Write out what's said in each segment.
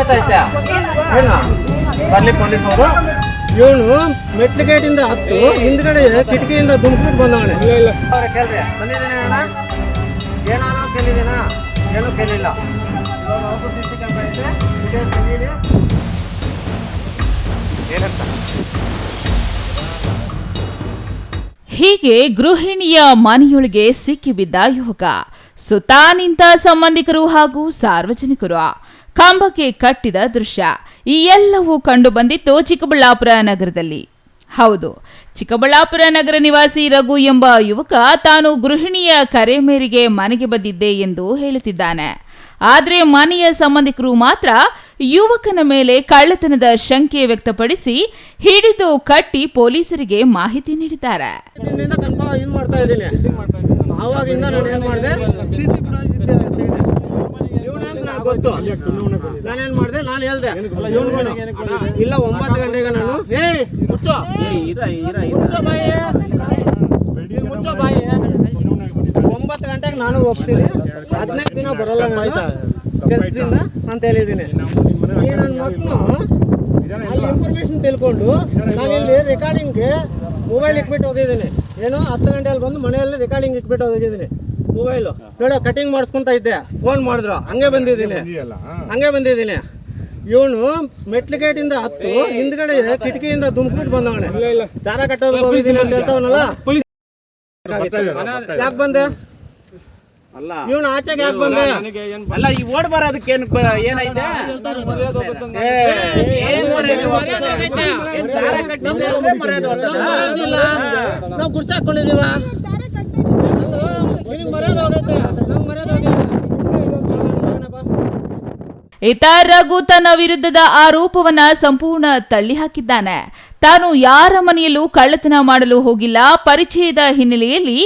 ಸಮೇತ ಐತೆ ಏನು ಬರ್ಲಿ ಪೊಲೀಸ್ ಅವರು. ಇವನು ಮೆಟ್ಲು ಗೇಟಿಂದ ಹತ್ತು ಹಿಂದ್ಗಡೆ ಕಿಟಕಿಯಿಂದ ದುಮ್ಬಿಟ್ಟು ಬಂದವನೆ. ಕೇಳ್ರಿ ಬಂದಿದ್ದೀನಿ ಅಣ್ಣ, ಏನಾದರೂ ಕೇಳಿದ್ದೀನ? ಏನೂ ಕೇಳಿಲ್ಲ. ಏನಂತ ಹೀಗೆ ಗೃಹಿಣಿಯ ಮನೆಯೊಳಗೆ ಸಿಕ್ಕಿಬಿದ್ದ ಯುವಕ, ಸುತ್ತ ನಿಂತ ಸಂಬಂಧಿಕರು ಹಾಗೂ ಸಾರ್ವಜನಿಕರು ಕಂಬಕ್ಕೆ ಕಟ್ಟಿದ ದೃಶ್ಯ ಈ ಎಲ್ಲವೂ ಕಂಡು ಬಂದಿತ್ತು ಚಿಕ್ಕಬಳ್ಳಾಪುರ ನಗರದಲ್ಲಿ. ಹೌದು, ಚಿಕ್ಕಬಳ್ಳಾಪುರ ನಗರ ನಿವಾಸಿ ರಘು ಎಂಬ ಯುವಕ ತಾನು ಗೃಹಿಣಿಯ ಕರೆ ಮೇರೆಗೆ ಮನೆಗೆ ಬಂದಿದ್ದೆ ಎಂದು ಹೇಳುತ್ತಿದ್ದಾನೆ. ಆದರೆ ಮನೆಯ ಸಂಬಂಧಿಕರು ಮಾತ್ರ ಯುವಕನ ಮೇಲೆ ಕಳ್ಳತನದ ಶಂಕೆ ವ್ಯಕ್ತಪಡಿಸಿ ಹಿಡಿದು ಕಟ್ಟಿ ಪೊಲೀಸರಿಗೆ ಮಾಹಿತಿ ನೀಡಿದ್ದಾರೆ. ಗೊತ್ತು ನಾನೇನ್ ಮಾಡಿದೆ, ನಾನು ಹೇಳ್ದೆ ಇಲ್ಲ 9 ಗಂಟೆಗೆ ನಾನು ಮುಚ್ಚೋ ಬಾಯಿ 9 ಗಂಟೆಗೆ ನಾನು ಹೋಗ್ತೀನಿ, 15 ದಿನ ಬರೋಲ್ಲ ನಾನು ಕೆಲಸದಿಂದ ಅಂತ ಹೇಳಿದ್ದೀನಿ. ಈ ನನ್ನ ಮಕ್ಕಳು ಅಲ್ಲಿ ಇನ್ಫಾರ್ಮೇಶನ್ ತಿಳ್ಕೊಂಡು ನಾನು ಇಲ್ಲಿ ರೆಕಾರ್ಡಿಂಗ್ಗೆ ಮೊಬೈಲ್ ಇಟ್ಬಿಟ್ಟು ಹೋಗಿದ್ದೀನಿ. ಏನು 10 ಗಂಟೆಯಲ್ಲಿ ಬಂದು ಮನೆಯಲ್ಲಿ ರೆಕಾರ್ಡಿಂಗ್ ಇಟ್ಬಿಟ್ಟು ಹೋಗಿದ್ದೀನಿ. ಮೊಬೈಲು ನೋಡೋ ಕಟಿಂಗ್ ಮಾಡಿಸ್ಕೊಂತ ಇದ್ದೆ, ಫೋನ್ ಮಾಡಿದ್ರು, ಹಂಗೆ ಬಂದಿದ್ದೀನಿ. ಇವನು ಮೆಟ್ಲು ಗೇಟಿಂದ ಹತ್ತು ಹಿಂದ್ಗಡೆ ಕಿಟಕಿಯಿಂದ ದುಮ್ಬಿಟ್ಟು ಬಂದವನೆ. ದಾರ ಕಟ್ಟೋದಕ್ಕೆ ಹೋಗಿದ್ದೀನಿ ಅಂತ ಹೇಳ್ತಾವನಲ್ಲ, ಯಾಕೆ ಬಂದೆ? ಇವನು ಆಚೆಗೆ ಯಾಕೆ ಬಂದೆ? ಅಲ್ಲ ಈ ಓಡ್ ಬರೋದಕ್ಕೆ ಏನೈತೆ? ನಾವು ಗುಡ್ಸ ಹಾಕೊಂಡಿದೀವ, ಇತ ರಘು ತನ್ನ ವಿರುದ್ಧದ ಆರೋಪವನ್ನ ಸಂಪೂರ್ಣ ತಳ್ಳಿ ಹಾಕಿದ್ದಾನೆ. ತಾನು ಯಾರ ಮನೆಯಲ್ಲೂ ಕಳ್ಳತನ ಮಾಡಲು ಹೋಗಿಲ್ಲ, ಪರಿಚಯದ ಹಿನ್ನೆಲೆಯಲ್ಲಿ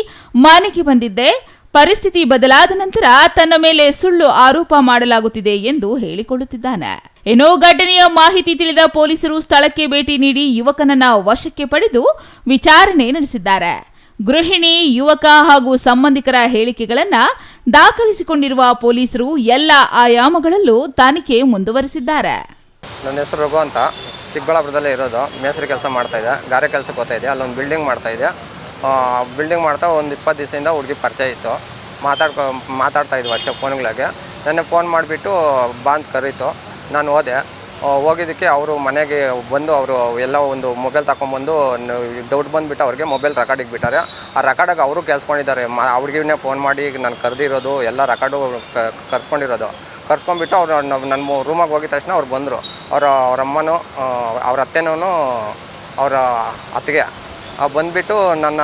ಮನೆಗೆ ಬಂದಿದ್ದೆ, ಪರಿಸ್ಥಿತಿ ಬದಲಾದ ನಂತರ ತನ್ನ ಮೇಲೆ ಸುಳ್ಳು ಆರೋಪ ಮಾಡಲಾಗುತ್ತಿದೆ ಎಂದು ಹೇಳಿಕೊಳ್ಳುತ್ತಿದ್ದಾನೆ. ಏನೋ ಘಟನೆಯ ಮಾಹಿತಿ ತಿಳಿದ ಪೊಲೀಸರು ಸ್ಥಳಕ್ಕೆ ಭೇಟಿ ನೀಡಿ ಯುವಕನನ್ನ ವಶಕ್ಕೆ ಪಡೆದು ವಿಚಾರಣೆ ನಡೆಸಿದ್ದಾರೆ. ಗೃಹಿಣಿ, ಯುವಕ ಹಾಗೂ ಸಂಬಂಧಿಕರ ಹೇಳಿಕೆಗಳನ್ನ ದಾಖಲಿಸಿಕೊಂಡಿರುವ ಪೊಲೀಸರು ಎಲ್ಲ ಆಯಾಮಗಳಲ್ಲೂ ತನಿಖೆ ಮುಂದುವರೆಸಿದ್ದಾರೆ. ನನ್ನ ಹೆಸರು ರಘು ಅಂತ, ಚಿಕ್ಕಬಳ್ಳಾಪುರದಲ್ಲೇ ಇರೋದು. ಮೇಸ್ತ್ರಿ ಕೆಲಸ ಮಾಡ್ತಾ ಇದೆ, ಗಾರೆ ಕೆಲಸಕ್ಕೆ ಹೋಗ್ತಾ ಇದೆ. ಅಲ್ಲೊಂದು ಬಿಲ್ಡಿಂಗ್ ಮಾಡ್ತಾ ಇದೆ. ಬಿಲ್ಡಿಂಗ್ ಮಾಡ್ತಾ ಒಂದು 20 ದಿವಸದಿಂದ ಹುಡುಗಿ ಪರಿಚಯ ಇತ್ತು. ಮಾತಾಡ್ತಾ ಇದ್ವು ಅಷ್ಟೇ ಫೋನ್ಗಳಿಗೆ. ನೆನ್ನೆ ಫೋನ್ ಮಾಡಿಬಿಟ್ಟು ಬಾಂದ್ ಕರೀತು. ನಾನು ಹೋಗಿದ್ದಕ್ಕೆ ಅವರು ಮನೆಗೆ ಬಂದು ಅವರು ಎಲ್ಲ ಒಂದು ಮೊಬೈಲ್ ತಗೊಂಡ್ಬಂದು ಡೌಟ್ ಬಂದುಬಿಟ್ಟು ಅವ್ರಿಗೆ ಮೊಬೈಲ್ ರೆಕಾರ್ಡಿಗೆ ಬಿಟ್ಟಾರೆ. ಆ ರೆಕಾರ್ಡಿಗೆ ಅವರು ಕೇಳಿಸ್ಕೊಂಡಿದ್ದಾರೆ. ಅವ್ರಿಗೇ ಫೋನ್ ಮಾಡಿ ನಾನು ಕರೆದಿರೋದು ಎಲ್ಲ ರೆಕಾರ್ಡು ಕರ್ಸ್ಕೊಂಡ್ಬಿಟ್ಟು ಅವ್ರು ನನ್ನ ರೂಮಾಗೆ ಹೋಗಿದ ತಕ್ಷಣ ಅವ್ರು ಬಂದರು. ಅವ್ರ ಅಮ್ಮನೂ ಅವ್ರ ಅತ್ತೆನೂ ಅವರ ಅತ್ತಿಗೆ ಬಂದುಬಿಟ್ಟು ನನ್ನ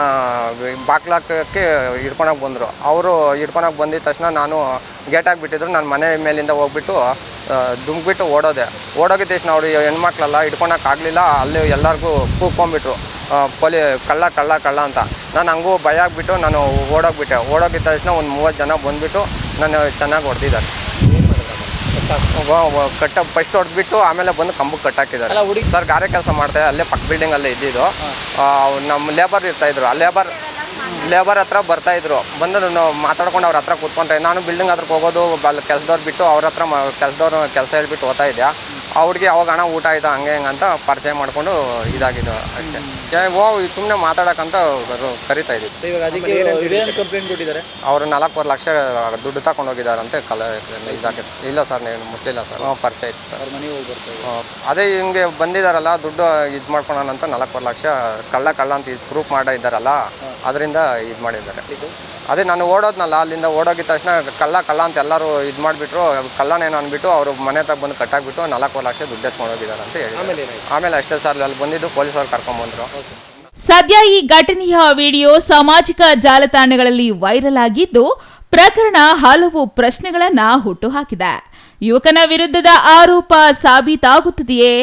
ಬಾಗ್ಲಾಕಕ್ಕೆ ಹಿಡ್ಕೊಳಕ್ಕೆ ಬಂದರು. ಅವರು ಹಿಡ್ಕೊಳಕ್ಕೆ ಬಂದಿದ್ದ ತಕ್ಷಣ ನಾನು ಗೇಟ್ ಹಾಕಿಬಿಟ್ಟಿದ್ರು. ನಾನು ಮನೆ ಮೇಲಿಂದ ಹೋಗ್ಬಿಟ್ಟು ದುಮ್ಬಿಟ್ಟು ಓಡೋಗಿದ್ದ ತಕ್ಷಣ ಅವರು ಹೆಣ್ಮಕ್ಳೆಲ್ಲ ಹಿಡ್ಕೊಳಕ್ಕಾಗಲಿಲ್ಲ. ಅಲ್ಲಿ ಎಲ್ಲರಿಗೂ ಕೂಗ್ಕೊಂಡ್ಬಿಟ್ರು, ಕಳ್ಳ ಅಂತ. ನಾನು ಹಂಗೂ ಭಯ ಆಗಿಬಿಟ್ಟು ನಾನು ಓಡೋಗಿದ್ದ ತಕ್ಷಣ ಒಂದು 30 ಜನ ಬಂದುಬಿಟ್ಟು ನಾನು ಚೆನ್ನಾಗಿ ಹೊಡೆದಿದ್ದಾರೆ. ಫಸ್ಟ್ ಹೊಡೆದ್ಬಿಟ್ಟು ಆಮೇಲೆ ಬಂದು ಕಂಬಕ್ಕೆ ಕಟ್ಟಾಕಿದ್ದಾರೆ. ಸರ್ ಗಾರೆ ಕೆಲಸ ಮಾಡ್ತಾರೆ, ಅಲ್ಲೇ ಪಕ್ಕ ಬಿಲ್ಡಿಂಗಲ್ಲೇ ಇದ್ದಿದ್ದು. ನಮ್ಮ ಲೇಬರ್ ಇರ್ತಾಯಿದ್ರು, ಆ ಲೇಬರ್ ಹತ್ರ ಬರ್ತಾಯಿದ್ರು. ಬಂದು ಮಾತಾಡ್ಕೊಂಡು ಅವ್ರ ಹತ್ರ ಕೂತ್ಕೊಂಡ್ರೆ ನಾನು ಬಿಲ್ಡಿಂಗ್ ಹತ್ರಕ್ಕೆ ಹೋಗೋದು, ಅಲ್ಲಿ ಕೆಲಸದವ್ರು ಬಿಟ್ಟು ಅವ್ರ ಹತ್ರ ಕೆಲಸ ಹೇಳ್ಬಿಟ್ಟು ಹೋಗ್ತಾ ಇದ್ದೆ. ಅವ್ರಿಗೆ ಅವಾಗ ಹಣ ಊಟ ಆಯಿತು ಹಂಗೆ ಹಿಂಗೆ ಅಂತ ಪರಿಚಯ ಮಾಡಿಕೊಂಡು ಇದಾಗಿದ್ದು ಅಷ್ಟೇ. ಸುಮ್ಮನೆ ಮಾತಾಡೋಕ್ಕಂತ ಕರಿತಾ ಇದ್ದೀವಿ. ಅವರು 4 ಲಕ್ಷ ದುಡ್ಡು ತಗೊಂಡು ಹೋಗಿದ್ದಾರಂತೆ. ಇದಾಗಿದೆ. ಇಲ್ಲ ಸರ್, ಮುಟ್ಟಿಲ್ಲ ಸರ್, ಪರಿಚಯ ಇತ್ತು ಸರ್. ಅದೇ ಹಿಂಗೆ ಬಂದಿದ್ದಾರಲ್ಲ, ದುಡ್ಡು ಇದು ಮಾಡ್ಕೊಳೋಣಂತ 4 ಲಕ್ಷ ಕಳ್ಳ ಅಂತ ಪ್ರೂಫ್ ಮಾಡಿದ್ದಾರಲ್ಲ, ಅದರಿಂದ ಇದು ಮಾಡಿದ್ದಾರೆ. ಅದೇ ನಾನು ಓಡೋದ್ನಲ್ಲ, ಅಲ್ಲಿಂದ ಓಡೋಗಿದ ತಕ್ಷಣ ಕಳ್ಳ ಅಂತ ಎಲ್ಲರೂ ಇದು ಮಾಡಿಬಿಟ್ರು. ಕಳ್ಳನೇನು ಅಂದ್ಬಿಟ್ಟು ಅವರು ಮನೆ ತಗ ಬಂದು ಕಟ್ಟಾಕ್ಬಿಟ್ಟು 4 ಲಕ್ಷ ದುಡ್ಡು ಎತ್ಕೊಂಡು ಹೋಗಿದ್ದಾರೆ ಅಂತ ಹೇಳಿ ಆಮೇಲೆ ಅಷ್ಟೇ ಸರ್ ಅಲ್ಲಿ ಬಂದಿದ್ದು ಪೊಲೀಸರು ಕರ್ಕೊಂಡ್ಬಂದ್ರು. ಸದ್ಯ ಈ ಘಟನೆಯ ವಿಡಿಯೋ ಸಾಮಾಜಿಕ ಜಾಲತಾಣಗಳಲ್ಲಿ ವೈರಲ್ ಆಗಿದ್ದು ಪ್ರಕರಣ ಹಲವು ಪ್ರಶ್ನೆಗಳನ್ನ ಹುಟ್ಟುಹಾಕಿದೆ. ಯುವಕನ ವಿರುದ್ಧದ ಆರೋಪ ಸಾಬೀತಾಗುತ್ತದೆಯೇ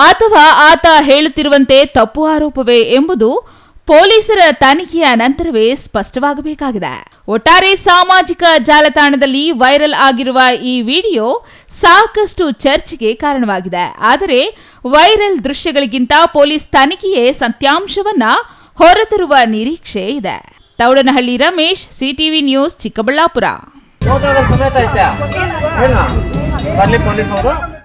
ಅಥವಾ ಆತ ಹೇಳುತ್ತಿರುವಂತೆ ತಪ್ಪು ಆರೋಪವೇ ಎಂಬುದು ಪೊಲೀಸರ ತನಿಖೆಯ ನಂತರವೇ ಸ್ಪಷ್ಟವಾಗಬೇಕಾಗಿದೆ. ಒಟ್ಟಾರೆ ಸಾಮಾಜಿಕ ಜಾಲತಾಣದಲ್ಲಿ ವೈರಲ್ ಆಗಿರುವ ಈ ವಿಡಿಯೋ ಸಾಕಷ್ಟು ಚರ್ಚೆಗೆ ಕಾರಣವಾಗಿದೆ. ಆದರೆ ವೈರಲ್ ದೃಶ್ಯಗಳಿಗಿಂತ ಪೊಲೀಸ್ ತನಿಖೆಯೇ ಸತ್ಯಾಂಶವನ್ನ ಹೊರತರುವ ನಿರೀಕ್ಷೆ ಇದೆ. Thoudanahalli Ramesh, CTV news, Chikkaballapur.